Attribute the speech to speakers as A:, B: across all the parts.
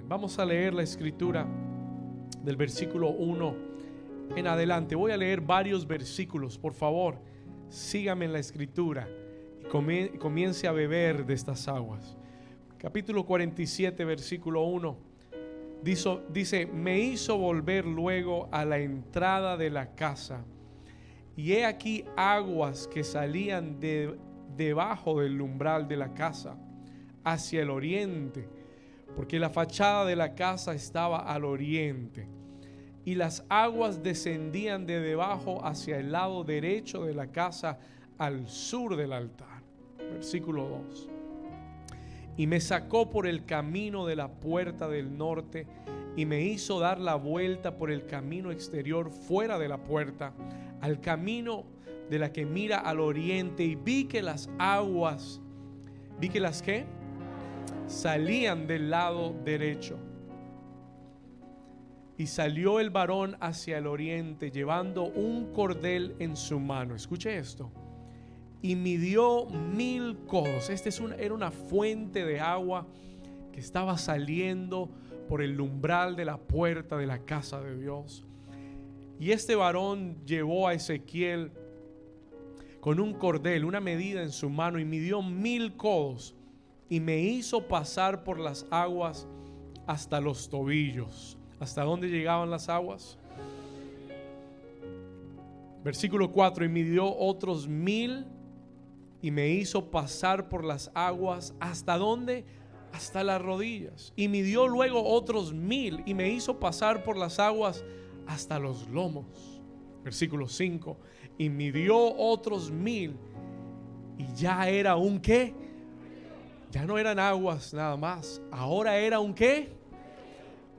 A: Vamos a leer la escritura del versículo 1 en adelante. Voy a leer varios versículos. Por favor, sígame en la escritura y comience a beber de estas aguas. Capítulo 47, versículo 1. Dice: me hizo volver luego a la entrada de la casa, y he aquí aguas que salían debajo del umbral de la casa hacia el oriente, porque la fachada de la casa estaba al oriente, y las aguas descendían de debajo hacia el lado derecho de la casa al sur del altar. Versículo 2. Y me sacó por el camino de la puerta del norte, y me hizo dar la vuelta por el camino exterior fuera de la puerta, al camino de la que mira al oriente, y vi que las aguas, ¿qué? Salían del lado derecho. Y salió el varón hacia el oriente, llevando un cordel en su mano. Escuche esto. Y midió 1000 codos. Era una fuente de agua que estaba saliendo por el umbral de la puerta de la casa de Dios. Y este varón llevó a Ezequiel con un cordel, una medida en su mano, y midió 1000 codos, y me hizo pasar por las aguas hasta los tobillos. ¿Hasta dónde llegaban las aguas? Versículo 4. Y midió otros 1000, y me hizo pasar por las aguas. ¿Hasta dónde? Hasta las rodillas. Y midió luego otros 1000, y me hizo pasar por las aguas hasta los lomos. Versículo 5. Y midió otros 1000, y ya era un ¿qué? Ya no eran aguas nada más, ahora era un ¿qué?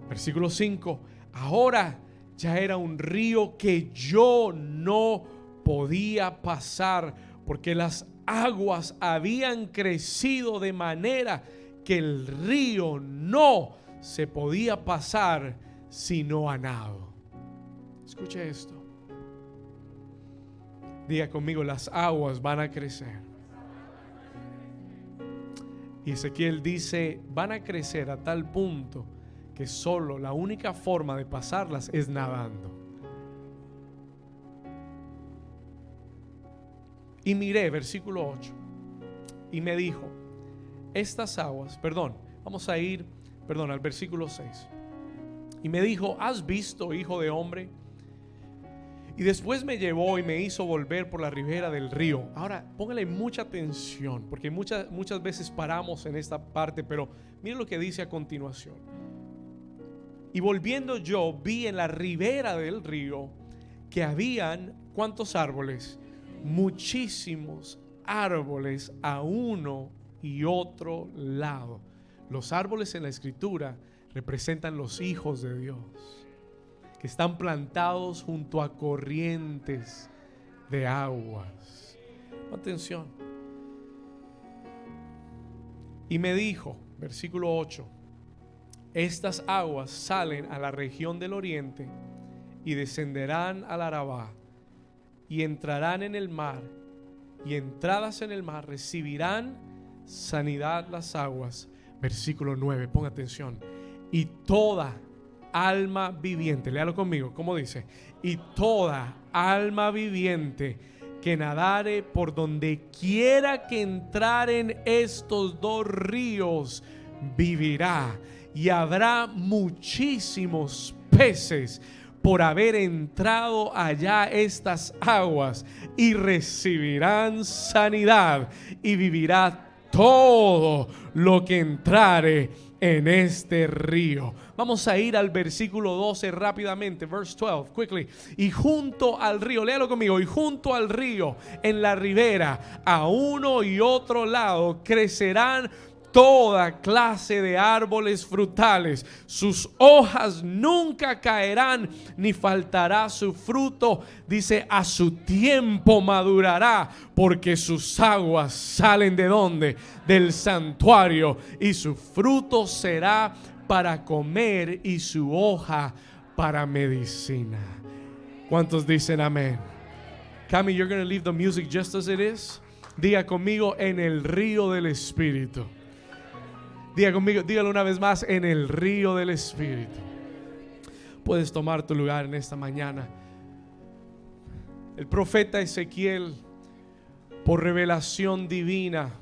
A: Versículo 5. Ahora ya era un río que yo no podía pasar, porque las aguas habían crecido de manera que el río no se podía pasar sino a nado. Escuche esto. Diga conmigo: las aguas van a crecer. Y Ezequiel dice: van a crecer a tal punto que solo la única forma de pasarlas es nadando. Y miré, versículo 8, y me dijo: estas aguas, vamos a ir al versículo 6. Y me dijo: ¿has visto, hijo de hombre? Y después me llevó y me hizo volver por la ribera del río. Ahora, póngale mucha atención, porque muchas veces paramos en esta parte, pero mire lo que dice a continuación. Y volviendo yo, vi en la ribera del río que habían, ¿cuántos árboles? Muchísimos árboles a uno y otro lado. Los árboles en la escritura representan los hijos de Dios, que están plantados junto a corrientes de aguas. Atención. Y me dijo, versículo 8: estas aguas salen a la región del oriente y descenderán al Arabá y entrarán en el mar, y entradas en el mar recibirán sanidad las aguas. Versículo 9, ponga atención. Y toda alma viviente, léalo conmigo, ¿cómo dice? Y toda alma viviente que nadare por donde quiera que entraren estos dos ríos vivirá. Y habrá muchísimos peces por haber entrado allá estas aguas, y recibirán sanidad, y vivirá todo lo que entrare en este río. Vamos a ir al versículo 12 rápidamente, verse 12, quickly. Y junto al río, léalo conmigo, y junto al río, en la ribera, a uno y otro lado, crecerán toda clase de árboles frutales. Sus hojas nunca caerán, ni faltará su fruto. Dice: a su tiempo madurará, porque sus aguas salen ¿de dónde? Del santuario, y su fruto será para comer y su hoja para medicina. ¿Cuántos dicen amén? Cami, you're going to leave the music just as it is. Diga conmigo: en el río del Espíritu. Diga conmigo, dígalo una vez más, en el río del Espíritu. Puedes tomar tu lugar en esta mañana. El profeta Ezequiel, por revelación divina,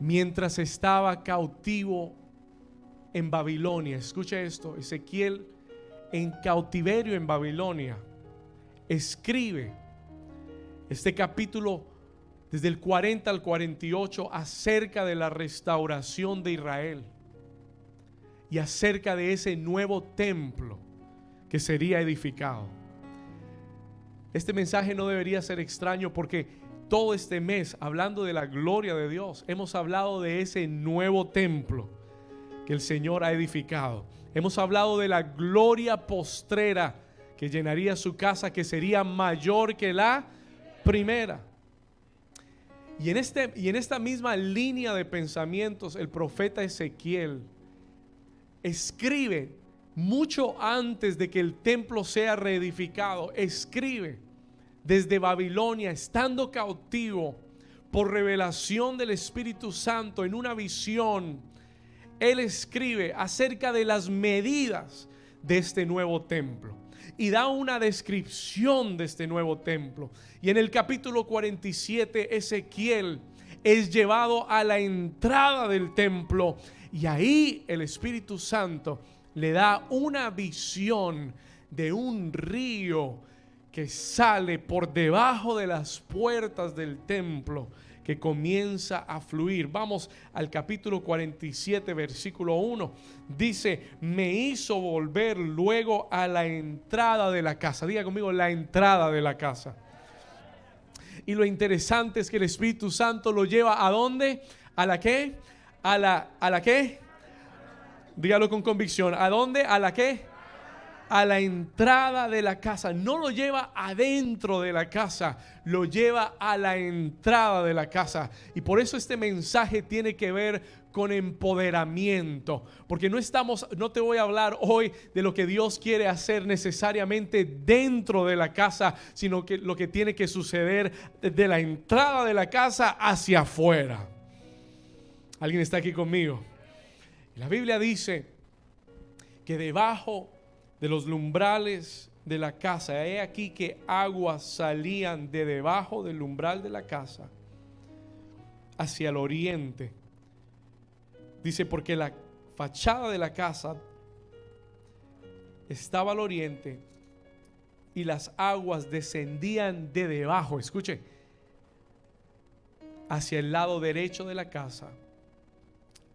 A: mientras estaba cautivo en Babilonia, escucha esto, Ezequiel en cautiverio en Babilonia, escribe este capítulo desde el 40 al 48 acerca de la restauración de Israel y acerca de ese nuevo templo que sería edificado. Este mensaje no debería ser extraño porque todo este mes, hablando de la gloria de Dios, hemos hablado de ese nuevo templo que el Señor ha edificado. Hemos hablado de la gloria postrera que llenaría su casa, que sería mayor que la primera. Y en esta misma línea de pensamientos, el profeta Ezequiel escribe mucho antes de que el templo sea reedificado. Escribe desde Babilonia, estando cautivo por revelación del Espíritu Santo en una visión. Él escribe acerca de las medidas de este nuevo templo y da una descripción de este nuevo templo. Y en el capítulo 47, Ezequiel es llevado a la entrada del templo y ahí el Espíritu Santo le da una visión de un río que sale por debajo de las puertas del templo, que comienza a fluir. Vamos al capítulo 47, versículo 1. Dice: me hizo volver luego a la entrada de la casa. Diga conmigo, la entrada de la casa. Y lo interesante es que el Espíritu Santo lo lleva ¿a dónde? ¿A la qué? ¿A la qué? Dígalo con convicción. ¿A dónde? ¿A la qué? A la entrada de la casa. No lo lleva adentro de la casa, lo lleva a la entrada de la casa. Y por eso este mensaje tiene que ver con empoderamiento, porque no te voy a hablar hoy de lo que Dios quiere hacer necesariamente dentro de la casa, sino que lo que tiene que suceder de la entrada de la casa hacia afuera. ¿Alguien está aquí conmigo? La Biblia dice que debajo de los umbrales de la casa, he aquí que aguas salían de debajo del umbral de la casa hacia el oriente. Dice, porque la fachada de la casa estaba al oriente y las aguas descendían de debajo, escuche, hacia el lado derecho de la casa,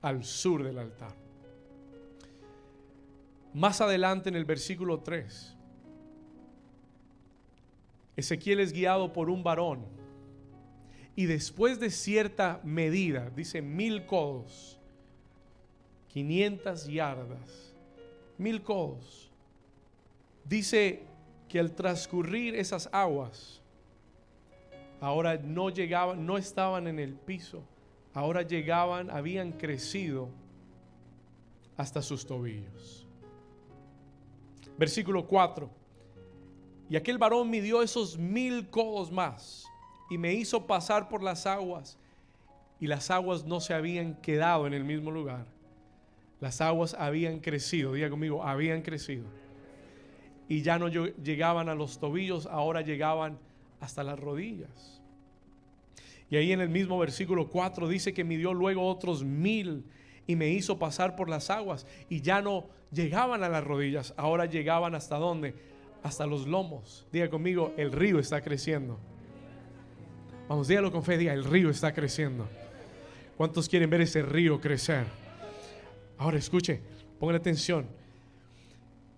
A: al sur del altar. Más adelante en el versículo 3, Ezequiel es guiado por un varón y después de cierta medida, dice 1000 codos, 500 yardas, 1000 codos, dice que al transcurrir esas aguas, ahora no llegaban, no estaban en el piso, ahora llegaban, habían crecido hasta sus tobillos. Versículo 4. Y aquel varón midió esos 1000 codos más y me hizo pasar por las aguas, y las aguas no se habían quedado en el mismo lugar. Las aguas habían crecido, diga conmigo, habían crecido. Y ya no llegaban a los tobillos, ahora llegaban hasta las rodillas. Y ahí en el mismo versículo 4 dice que midió luego otros 1000 y me hizo pasar por las aguas, y ya no llegaban a las rodillas, ahora llegaban ¿hasta dónde? Hasta los lomos. Diga conmigo, el río está creciendo. Vamos, dígalo con fe, diga, el río está creciendo. ¿Cuántos quieren ver ese río crecer? Ahora escuche, pongan atención.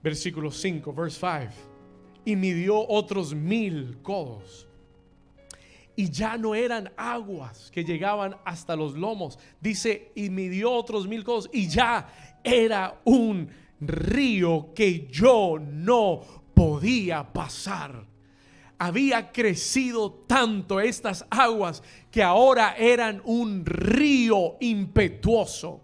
A: Versículo 5, verse 5. Y midió otros 1000 codos. Y ya no eran aguas que llegaban hasta los lomos. Dice, y midió otros 1000 codos. Y ya era un río que yo no podía pasar. Había crecido tanto estas aguas que ahora eran un río impetuoso.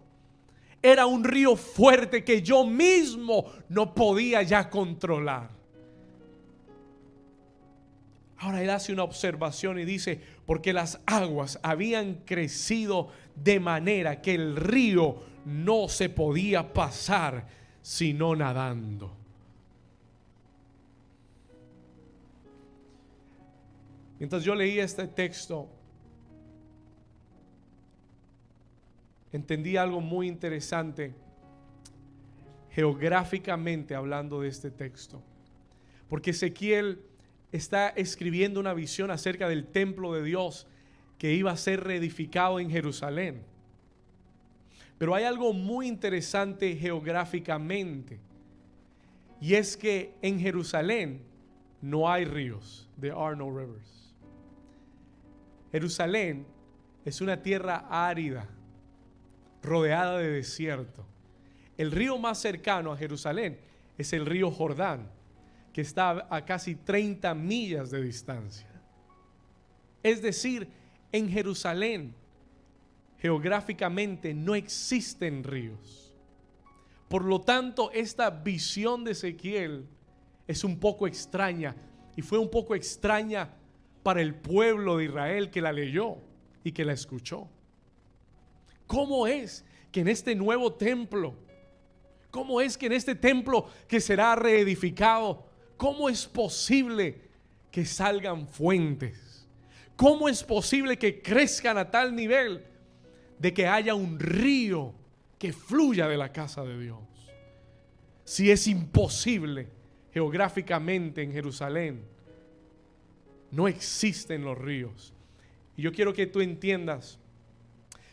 A: Era un río fuerte que yo mismo no podía ya controlar. Ahora él hace una observación y dice, porque las aguas habían crecido de manera que el río no se podía pasar sino nadando. Mientras yo leía este texto, entendí algo muy interesante geográficamente hablando de este texto. Porque Ezequiel está escribiendo una visión acerca del templo de Dios que iba a ser reedificado en Jerusalén. Pero hay algo muy interesante geográficamente, y es que en Jerusalén no hay ríos. There are no rivers. Jerusalén es una tierra árida, rodeada de desierto. El río más cercano a Jerusalén es el río Jordán, que está a casi 30 millas de distancia. Es decir, en Jerusalén, geográficamente no existen ríos. Por lo tanto, esta visión de Ezequiel es un poco extraña, y fue un poco extraña para el pueblo de Israel que la leyó y que la escuchó. ¿Cómo es que en este nuevo templo, cómo es que en este templo que será reedificado, cómo es posible que salgan fuentes? ¿Cómo es posible que crezcan a tal nivel de que haya un río que fluya de la casa de Dios? Si es imposible geográficamente en Jerusalén, no existen los ríos. Y yo quiero que tú entiendas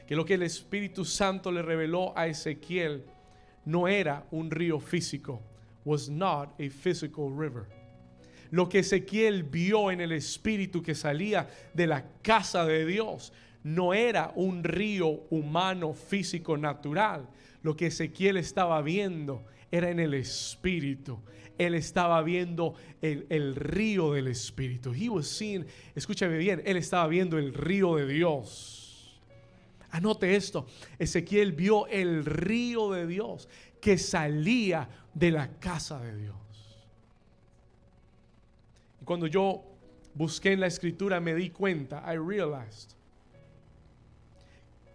A: que lo que el Espíritu Santo le reveló a Ezequiel no era un río físico. Was not a physical river. Lo que Ezequiel vio en el Espíritu que salía de la casa de Dios no era un río humano, físico, natural. Lo que Ezequiel estaba viendo era en el Espíritu. Él estaba viendo el río del Espíritu. He was seeing, escúchame bien, él estaba viendo el río de Dios. Anote esto, Ezequiel vio el río de Dios que salía de la casa de Dios. Y cuando yo busqué en la escritura me di cuenta, I realized,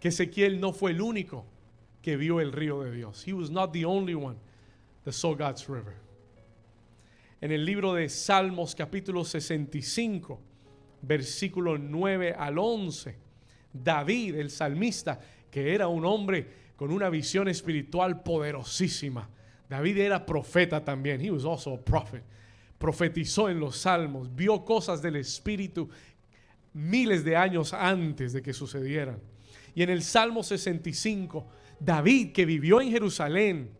A: que Ezequiel no fue el único que vio el río de Dios. He was not the only one that saw God's river. En el libro de Salmos capítulo 65, versículos 9 al 11, David, el salmista, que era un hombre con una visión espiritual poderosísima. David era profeta también. He was also a prophet. Profetizó en los salmos, vio cosas del Espíritu miles de años antes de que sucedieran. Y en el Salmo 65, David, que vivió en Jerusalén,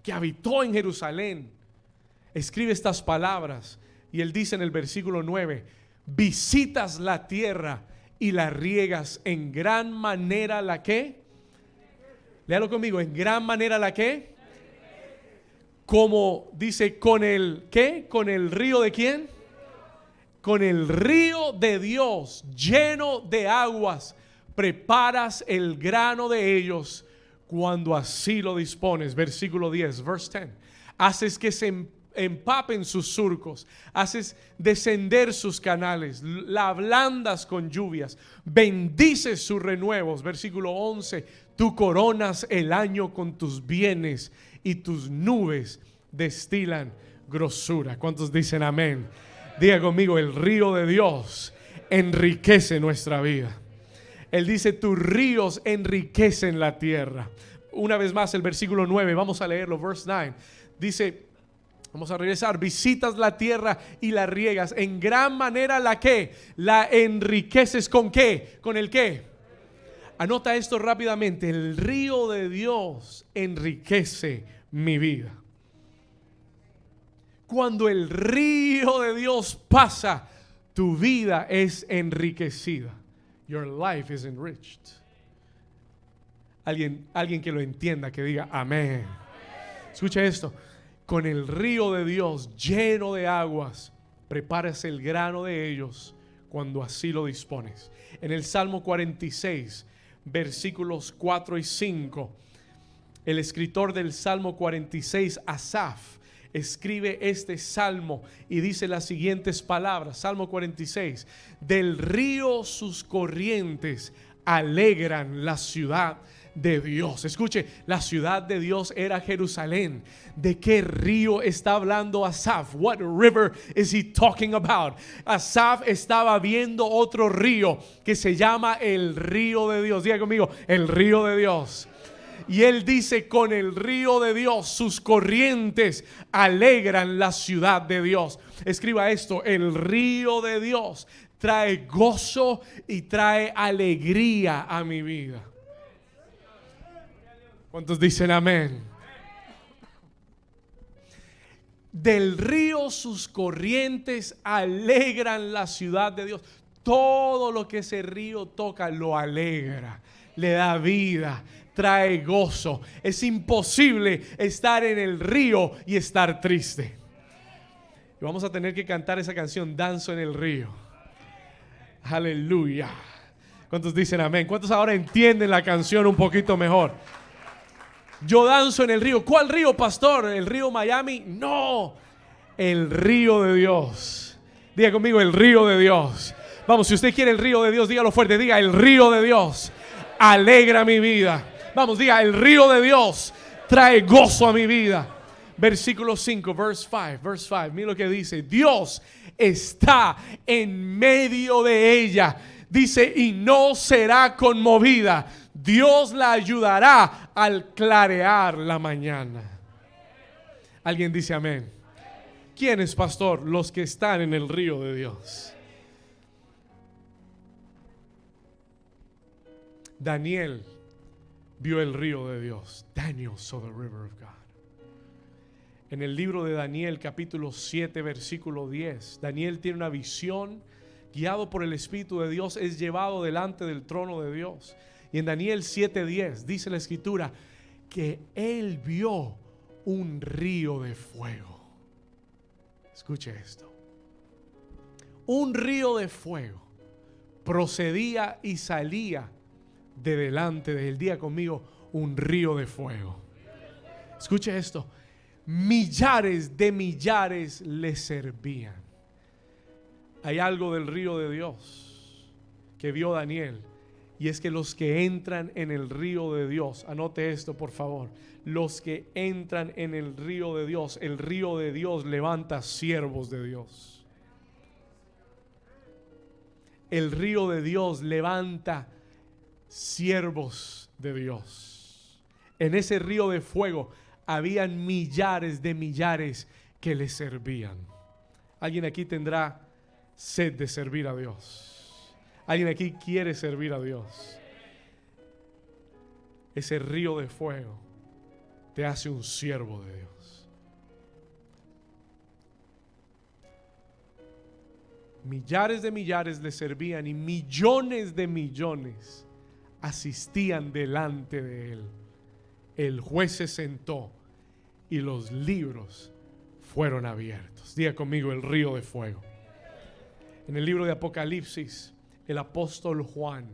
A: que habitó en Jerusalén, escribe estas palabras, y él dice en el versículo 9: visitas la tierra y la riegas en gran manera la que, léalo conmigo, en gran manera la que, como dice, con el ¿qué? Con el río de ¿quién? Con el río de Dios lleno de aguas, preparas el grano de ellos cuando así lo dispones. Versículo 10, verse 10. Haces que se empapen sus surcos, haces descender sus canales, la ablandas con lluvias, bendices sus renuevos. Versículo 11, tú coronas el año con tus bienes y tus nubes destilan grosura. ¿Cuántos dicen amén? Diga conmigo, el río de Dios enriquece nuestra vida. Él dice, tus ríos enriquecen la tierra. Una vez más el versículo 9, vamos a leerlo, verse 9. Dice, vamos a regresar, visitas la tierra y la riegas en gran manera la que, la enriqueces con qué, con el qué. Anota esto rápidamente, el río de Dios enriquece mi vida. Cuando el río de Dios pasa, tu vida es enriquecida. Your life is enriched. Alguien que lo entienda, que diga amén. Escucha esto. Con el río de Dios lleno de aguas, preparas el grano de ellos cuando así lo dispones. En el Salmo 46, versículos 4 y 5, el escritor del Salmo 46, Asaf, escribe este salmo y dice las siguientes palabras. Salmo 46: del río sus corrientes alegran la ciudad de Dios. Escuche, la ciudad de Dios era Jerusalén. ¿De qué río está hablando Asaf? What river is he talking about? Asaf estaba viendo otro río que se llama el río de Dios. Diga conmigo, el río de Dios. Y él dice, con el río de Dios sus corrientes alegran la ciudad de Dios. Escriba esto: el río de Dios trae gozo y trae alegría a mi vida. ¿Cuántos dicen amén? Del río sus corrientes alegran la ciudad de Dios. Todo lo que ese río toca lo alegra, le da vida, trae gozo. Es imposible estar en el río y estar triste. Y vamos a tener que cantar esa canción, Danzo en el río. Aleluya. ¿Cuántos dicen amén? ¿Cuántos ahora entienden la canción un poquito mejor? Yo danzo en el río. ¿Cuál río, pastor? ¿El río Miami? No, el río de Dios. Diga conmigo, el río de Dios. Vamos, si usted quiere el río de Dios, dígalo fuerte. Diga, el río de Dios alegra mi vida. Vamos, diga, el río de Dios trae gozo a mi vida. Versículo 5, verse 5. Mira lo que dice: Dios está en medio de ella. Dice, y no será conmovida. Dios la ayudará al clarear la mañana. ¿Alguien dice amén? ¿Quién es, pastor? Los que están en el río de Dios. Daniel vio el río de Dios. Daniel saw the river of God. En el libro de Daniel, capítulo 7, versículo 10, Daniel tiene una visión. Guiado por el Espíritu de Dios, es llevado delante del trono de Dios. Y en Daniel 7:10 dice la escritura que él vio un río de fuego. Escuche esto. Un río de fuego procedía y salía de delante de él. Diga conmigo, un río de fuego. Escuche esto. Millares de millares le servían. Hay algo del río de Dios que vio Daniel, y es que los que entran en el río de Dios, anote esto por favor, los que entran en el río de Dios levanta siervos de Dios. El río de Dios levanta siervos de Dios. En ese río de fuego habían millares de millares que le servían. ¿Alguien aquí tendrá sed de servir a Dios? ¿Alguien aquí quiere servir a Dios? Ese río de fuego te hace un siervo de Dios. Millares de millares le servían y millones de millones asistían delante de él. El juez se sentó y los libros fueron abiertos. Diga conmigo, el río de fuego. En el libro de Apocalipsis, el apóstol Juan,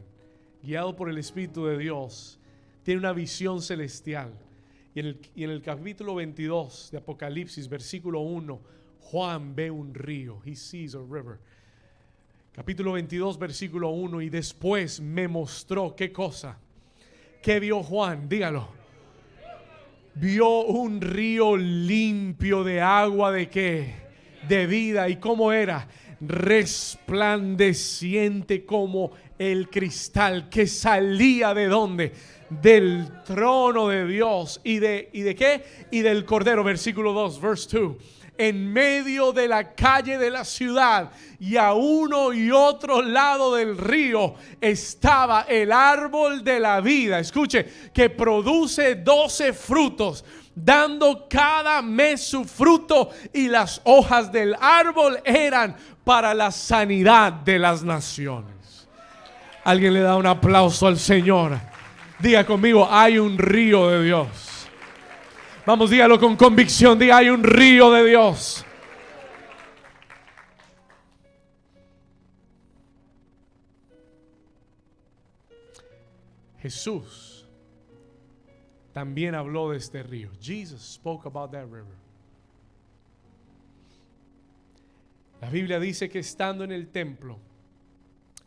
A: guiado por el Espíritu de Dios, tiene una visión celestial. Y en el capítulo 22 de Apocalipsis, versículo 1, Juan ve un río. He sees a river. Capítulo 22, versículo 1. Y después me mostró, ¿qué cosa? ¿Qué vio Juan? Dígalo. Vio un río limpio de agua, ¿de qué? De vida. ¿Y cómo era? Resplandeciente como el cristal, que salía ¿de dónde? Del trono de Dios. ¿Y de qué? Y del Cordero. Versículo 2, verse 2. En medio de la calle de la ciudad y a uno y otro lado del río estaba el árbol de la vida. Escuche, que produce 12 frutos, dando cada mes su fruto, y las hojas del árbol eran para la sanidad de las naciones. Alguien le da un aplauso al Señor. Diga conmigo, hay un río de Dios. Vamos, dígalo con convicción. Diga, hay un río de Dios. Jesús también habló de este río. Jesus spoke about that river. La Biblia dice que estando en el templo,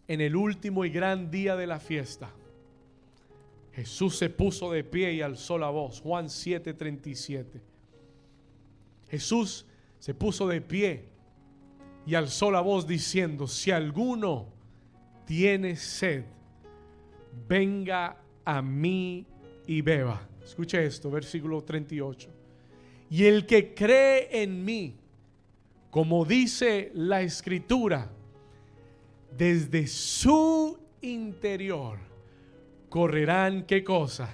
A: en el último y gran día de la fiesta, Jesús se puso de pie y alzó la voz. Juan 7:37. Jesús se puso de pie y alzó la voz diciendo: si alguno tiene sed, venga a mí y beba. Escuche esto, versículo 38. Y el que cree en mí, como dice la Escritura, desde su interior correrán, ¿qué cosa?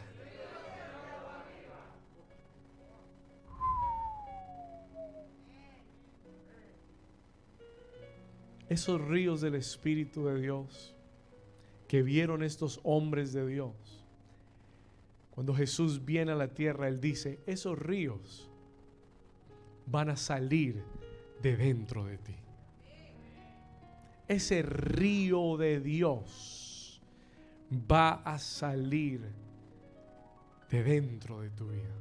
A: Esos ríos del Espíritu de Dios que vieron estos hombres de Dios. Cuando Jesús viene a la tierra, Él dice: esos ríos van a salir de dentro de ti. Ese río de Dios va a salir de dentro de tu vida.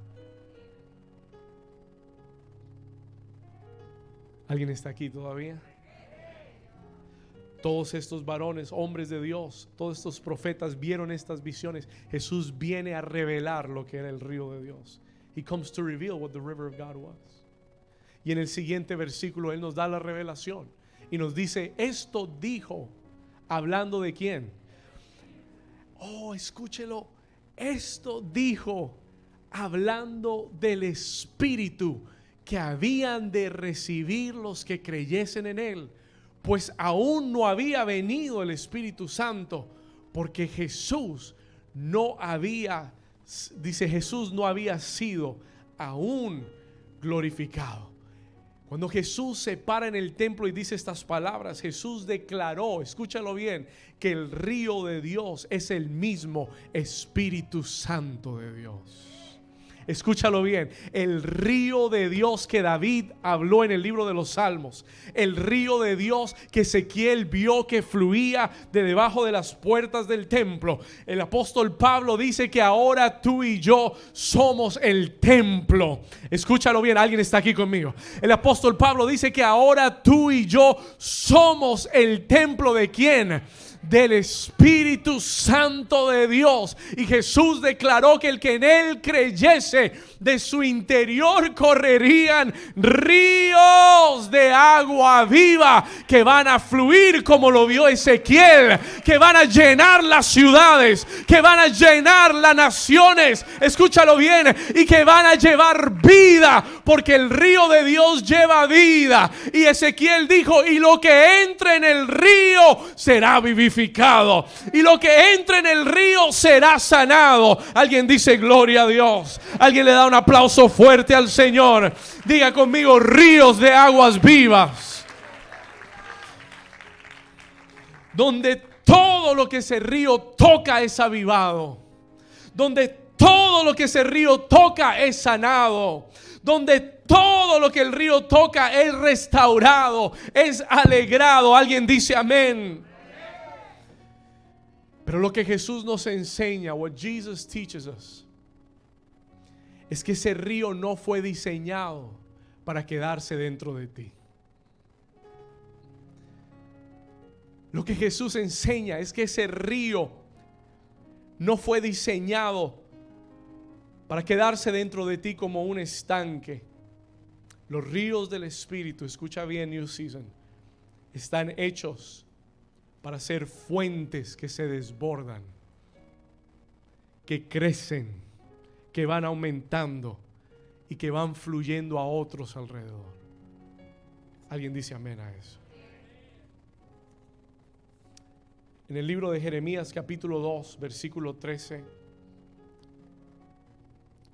A: ¿Alguien está aquí todavía? Todos estos varones, hombres de Dios, todos estos profetas vieron estas visiones. Jesús viene a revelar lo que era el río de Dios. He comes to reveal what the river of God was. Y en el siguiente versículo Él nos da la revelación y nos dice: esto dijo, hablando de quién. Oh, escúchelo. Esto dijo, hablando del Espíritu que habían de recibir los que creyesen en Él, pues aún no había venido el Espíritu Santo, porque Jesús no había, dice, Jesús no había sido aún glorificado. Cuando Jesús se para en el templo y dice estas palabras, Jesús declaró, escúchalo bien, que el río de Dios es el mismo Espíritu Santo de Dios. Escúchalo bien, el río de Dios que David habló en el libro de los Salmos, el río de Dios que Ezequiel vio que fluía de debajo de las puertas del templo. El apóstol Pablo dice que ahora tú y yo somos el templo. Escúchalo bien, alguien está aquí conmigo. El apóstol Pablo dice que ahora tú y yo somos el templo ¿de quién? Del Espíritu Santo de Dios. Y Jesús declaró que el que en Él creyese, de su interior correrían ríos de agua viva que van a fluir, como lo vio Ezequiel, que van a llenar las ciudades, que van a llenar las naciones. Escúchalo bien, y que van a llevar vida, porque el río de Dios lleva vida. Y Ezequiel dijo: y lo que entre en el río será vivificado, y lo que entre en el río será sanado. Alguien dice gloria a Dios. Alguien le da un aplauso fuerte al Señor. Diga conmigo: ríos de aguas vivas, donde todo lo que ese río toca es avivado, donde todo lo que ese río toca es sanado, donde todo lo que el río toca es restaurado, es alegrado. Alguien dice amén. Pero lo que Jesús nos enseña, what Jesus teaches us, es que ese río no fue diseñado para quedarse dentro de ti. Lo que Jesús enseña es que ese río no fue diseñado para quedarse dentro de ti como un estanque. Los ríos del Espíritu, escucha bien, New Season, están hechos para ser fuentes que se desbordan, que crecen, que van aumentando y que van fluyendo a otros alrededor. Alguien dice amén a eso. En el libro de Jeremías capítulo 2 versículo 13,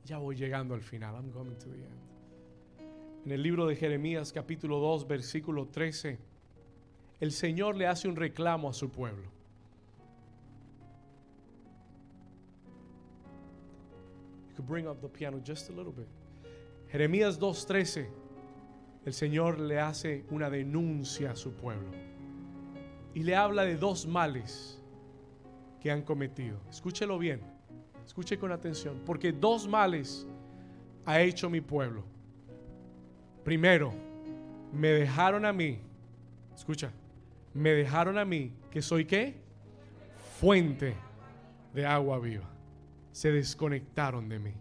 A: ya voy llegando al final, I'm coming to the end. En el libro de Jeremías capítulo 2 versículo 13, el Señor le hace un reclamo a su pueblo. You could bring up the piano just a little bit. Jeremías 2:13, el Señor le hace una denuncia a su pueblo y le habla de dos males que han cometido. Escúchelo bien, escuche con atención, porque dos males ha hecho mi pueblo. Primero, me dejaron a mí Escucha, me dejaron a mí, que soy ¿qué? Fuente de agua viva. Se desconectaron de mí.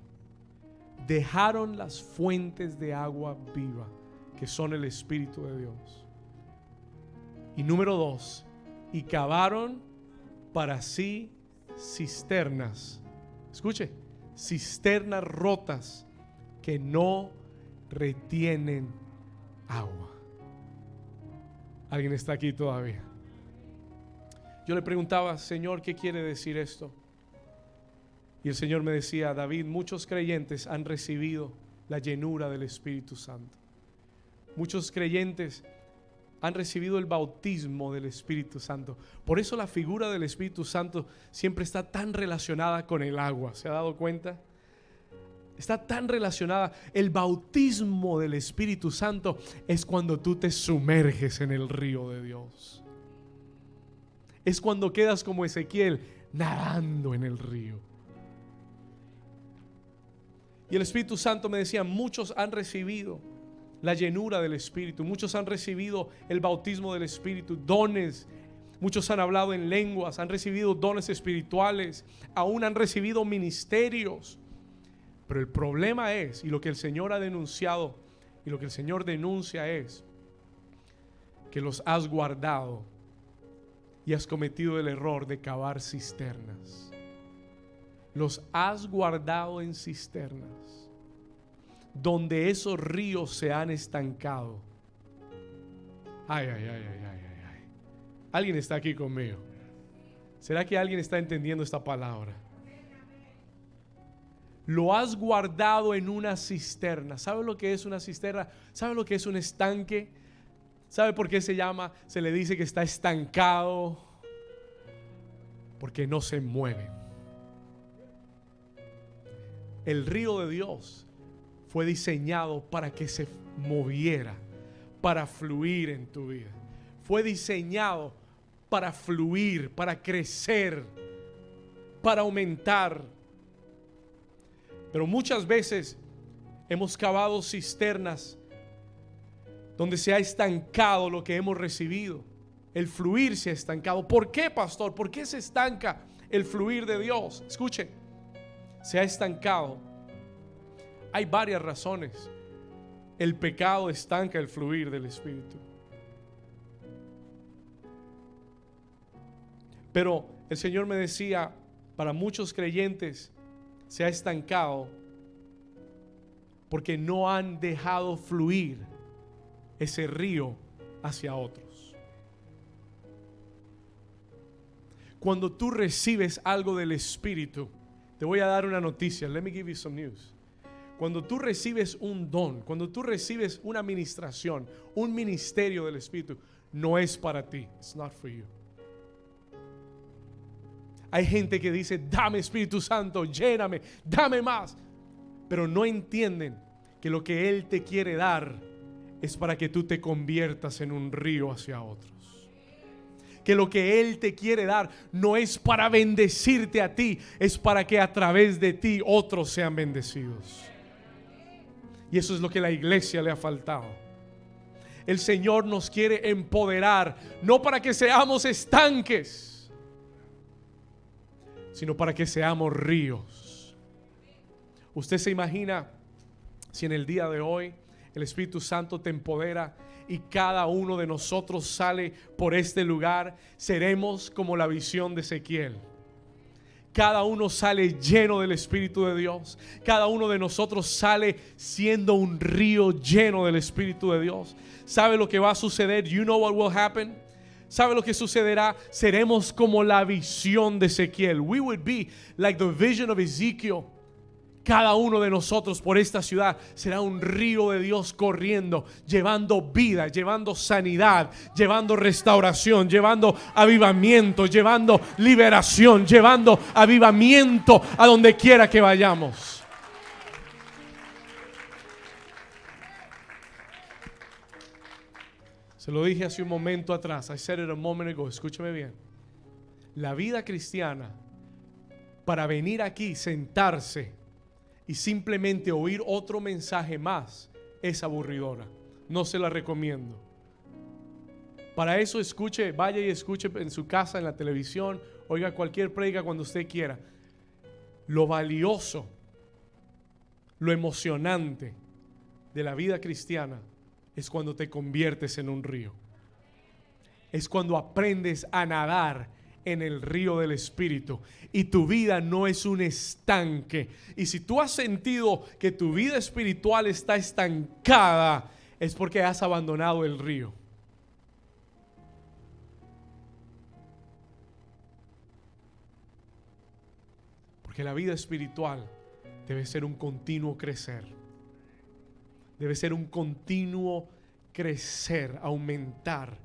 A: Dejaron las fuentes de agua viva, que son el Espíritu de Dios. Y número 2, y cavaron para sí cisternas. Escuche, cisternas rotas que no retienen agua. ¿Alguien está aquí todavía? Yo le preguntaba, Señor, ¿qué quiere decir esto? Y el Señor me decía, David, muchos creyentes han recibido la llenura del Espíritu Santo. Muchos creyentes han recibido el bautismo del Espíritu Santo. Por eso la figura del Espíritu Santo siempre está tan relacionada con el agua. ¿Se ha dado cuenta? Está tan relacionada. El bautismo del Espíritu Santo es cuando tú te sumerges en el río de Dios. Es cuando quedas como Ezequiel, nadando en el río. Y el Espíritu Santo me decía, muchos han recibido la llenura del Espíritu, muchos han recibido el bautismo del Espíritu, dones, muchos han hablado en lenguas, han recibido dones espirituales, aún han recibido ministerios. Pero el problema es, y lo que el Señor ha denunciado, y lo que el Señor denuncia es, que los has guardado y has cometido el error de cavar cisternas. Los has guardado en cisternas, donde esos ríos se han estancado. Ay. ¿Alguien está aquí conmigo? ¿Será que alguien está entendiendo esta palabra? Lo has guardado en una cisterna. ¿Sabe lo que es una cisterna? ¿Sabe lo que es un estanque? ¿Sabe por qué se le dice que está estancado? Porque no se mueve. El río de Dios fue diseñado para que se moviera, para fluir en tu vida. Fue diseñado para fluir, para crecer, para aumentar. Pero muchas veces hemos cavado cisternas donde se ha estancado lo que hemos recibido. El fluir se ha estancado. ¿Por qué, pastor? ¿Por qué se estanca el fluir de Dios? Escuche, se ha estancado. Hay varias razones. El pecado estanca el fluir del Espíritu. Pero el Señor me decía, para muchos creyentes se ha estancado porque no han dejado fluir ese río hacia otros. Cuando tú recibes algo del Espíritu, te voy a dar una noticia. Let me give you some news. Cuando tú recibes un don, cuando tú recibes una administración, un ministerio del Espíritu, no es para ti. It's not for you. Hay gente que dice, dame Espíritu Santo, lléname, dame más. Pero no entienden que lo que Él te quiere dar es para que tú te conviertas en un río hacia otros. Que lo que Él te quiere dar no es para bendecirte a ti, es para que a través de ti otros sean bendecidos. Y eso es lo que a la iglesia le ha faltado. El Señor nos quiere empoderar, no para que seamos estanques, sino para que seamos ríos. Usted se imagina si en el día de hoy el Espíritu Santo te empodera y cada uno de nosotros sale por este lugar, seremos como la visión de Ezequiel. Cada uno sale lleno del Espíritu de Dios. Cada uno de nosotros sale siendo un río lleno del Espíritu de Dios. ¿Sabe lo que va a suceder? You know what will happen? ¿Sabe lo que sucederá? Seremos como la visión de Ezequiel. We would be like the vision of Ezekiel. Cada uno de nosotros por esta ciudad será un río de Dios corriendo, llevando vida, llevando sanidad, llevando restauración, llevando avivamiento, llevando liberación, llevando avivamiento a donde quiera que vayamos. Se lo dije hace un momento atrás. I said it a moment ago. Escúcheme bien. La vida cristiana, para venir aquí, sentarse y simplemente oír otro mensaje más, es aburridora. No se la recomiendo. Para eso escuche, vaya y escuche en su casa, en la televisión, oiga cualquier prédica cuando usted quiera. Lo valioso, lo emocionante de la vida cristiana es cuando te conviertes en un río. Es cuando aprendes a nadar en el río del Espíritu y tu vida no es un estanque. Y si tú has sentido que tu vida espiritual está estancada, es porque has abandonado el río. Porque la vida espiritual debe ser un continuo crecer. Debe ser un continuo crecer, aumentar.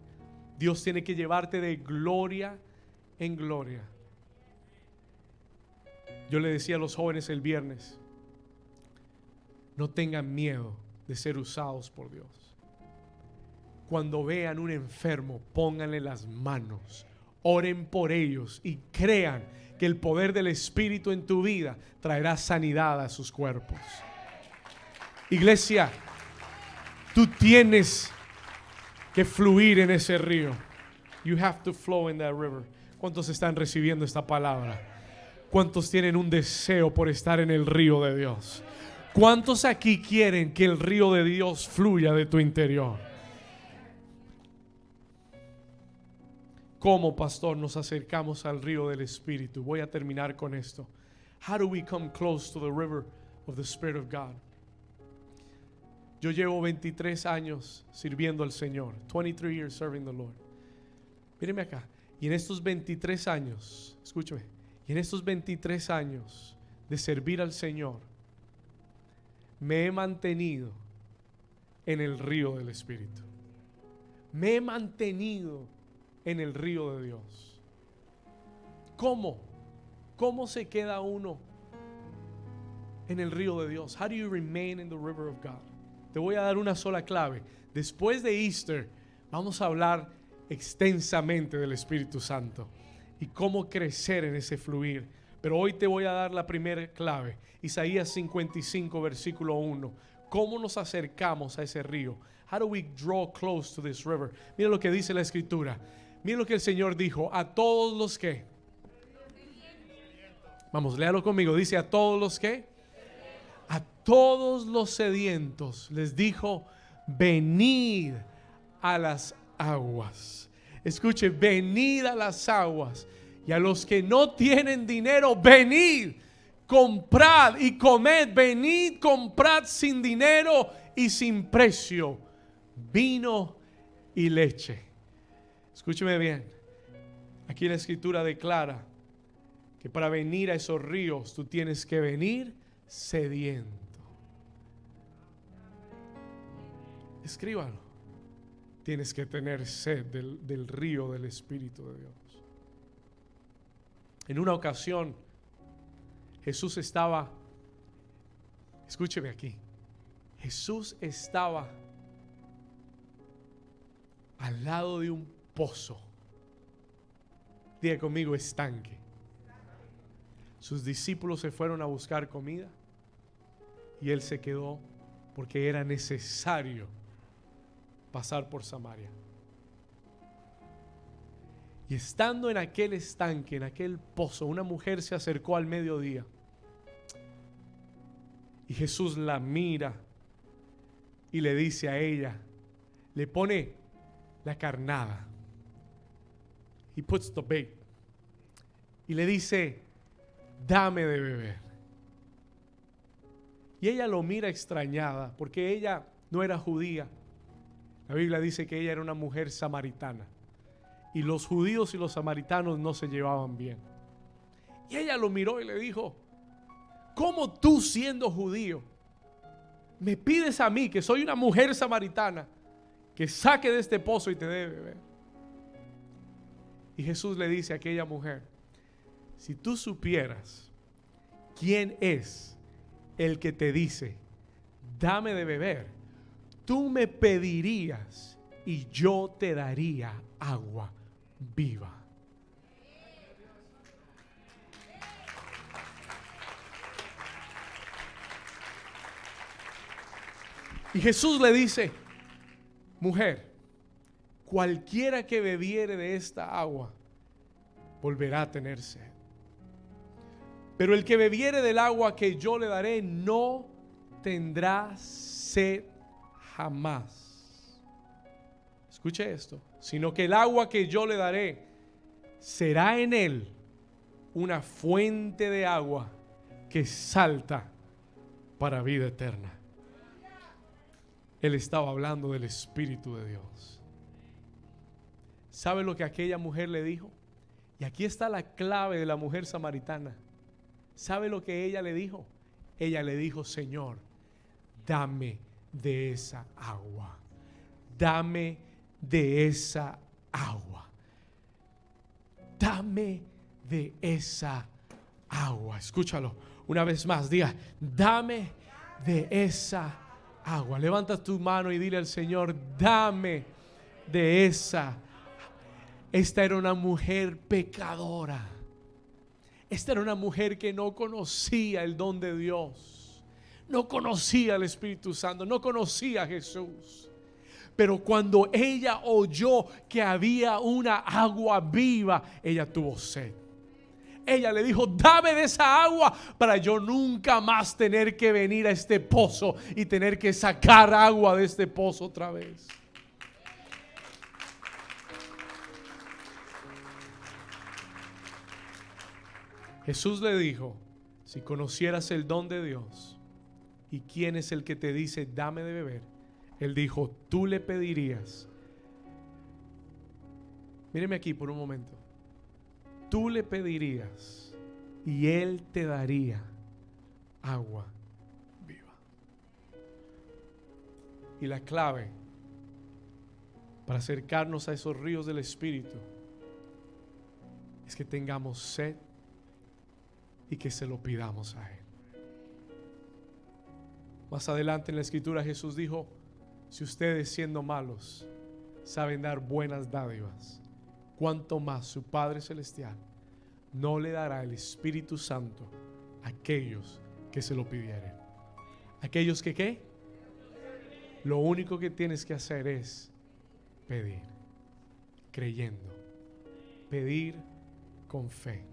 A: Dios tiene que llevarte de gloria en gloria. Yo le decía a los jóvenes el viernes, no tengan miedo de ser usados por Dios. Cuando vean un enfermo, pónganle las manos, oren por ellos y crean que el poder del Espíritu en tu vida traerá sanidad a sus cuerpos. Iglesia, tú tienes que fluir en ese río. You have to flow in that river. ¿Cuántos están recibiendo esta palabra? ¿Cuántos tienen un deseo por estar en el río de Dios? ¿Cuántos aquí quieren que el río de Dios fluya de tu interior? ¿Cómo, pastor, nos acercamos al río del Espíritu? Voy a terminar con esto. How do we come close to the river of the Spirit of God? Yo llevo 23 años sirviendo al Señor. 23 years serving the Lord. Míreme acá. Y en estos 23 años, escúchame, y en estos 23 años de servir al Señor, me he mantenido en el río del Espíritu. Me he mantenido en el río de Dios. ¿Cómo? ¿Cómo se queda uno en el río de Dios? How do you remain in the river of God? Te voy a dar una sola clave. Después de Easter vamos a hablar extensamente del Espíritu Santo y cómo crecer en ese fluir. Pero hoy te voy a dar la primera clave. Isaías 55 versículo 1. ¿Cómo nos acercamos a ese río? How do we draw close to this river? Mira lo que dice la Escritura. Mira lo que el Señor dijo. A todos los que... Vamos, léalo conmigo. Dice a todos los que... A todos los sedientos les dijo, venid a las aguas. Escuche, venid a las aguas. Y a los que no tienen dinero, venid, comprad y comed. Venid, comprad sin dinero y sin precio vino y leche. Escúcheme bien. Aquí la Escritura declara que para venir a esos ríos tú tienes que venir sediento. Escríbalo. Tienes que tener sed del río del Espíritu de Dios. En una ocasión Jesús estaba, escúcheme aquí, Jesús estaba al lado de un pozo. Diga conmigo, estanque. Sus discípulos se fueron a buscar comida y él se quedó porque era necesario pasar por Samaria. Y estando en aquel estanque, en aquel pozo, una mujer se acercó al mediodía y Jesús la mira y le dice a ella, le pone la carnada, he puts the bait, y le dice, dame de beber. Y ella lo mira extrañada porque ella no era judía. La Biblia dice que ella era una mujer samaritana y los judíos y los samaritanos no se llevaban bien. Y ella lo miró y le dijo, ¿cómo tú, siendo judío, me pides a mí, que soy una mujer samaritana, que saque de este pozo y te dé de beber? Y Jesús le dice a aquella mujer, si tú supieras quién es el que te dice, dame de beber, tú me pedirías y yo te daría agua viva. Y Jesús le dice, mujer, cualquiera que bebiere de esta agua volverá a tener sed. Pero el que bebiere del agua que yo le daré no tendrá sed jamás. Escuche esto, sino que el agua que yo le daré será en él una fuente de agua que salta para vida eterna. Él estaba hablando del Espíritu de Dios. ¿Sabe lo que aquella mujer le dijo? Y aquí está la clave de la mujer samaritana. ¿Sabe lo que ella le dijo? Ella le dijo: Señor, dame de esa agua. Dame de esa agua. Dame de esa agua. Escúchalo una vez más. Diga: dame de esa agua. Levanta tu mano y dile al Señor: dame de esa agua. Esta era una mujer pecadora. Esta era una mujer que no conocía el don de Dios. No conocía al Espíritu Santo. No conocía a Jesús. Pero cuando ella oyó que había una agua viva, ella tuvo sed. Ella le dijo: dame de esa agua para yo nunca más tener que venir a este pozo y tener que sacar agua de este pozo otra vez. Jesús le dijo: si conocieras el don de Dios y quién es el que te dice dame de beber, él dijo: tú le pedirías. Míreme aquí por un momento. Tú le pedirías y él te daría agua viva. Y la clave para acercarnos a esos ríos del Espíritu es que tengamos sed y que se lo pidamos a él. Más adelante en la Escritura Jesús dijo: si ustedes, siendo malos, saben dar buenas dádivas, cuánto más su Padre Celestial no le dará el Espíritu Santo a aquellos que se lo pidieren. Aquellos que ¿qué? Lo único que tienes que hacer es pedir, creyendo, pedir con fe.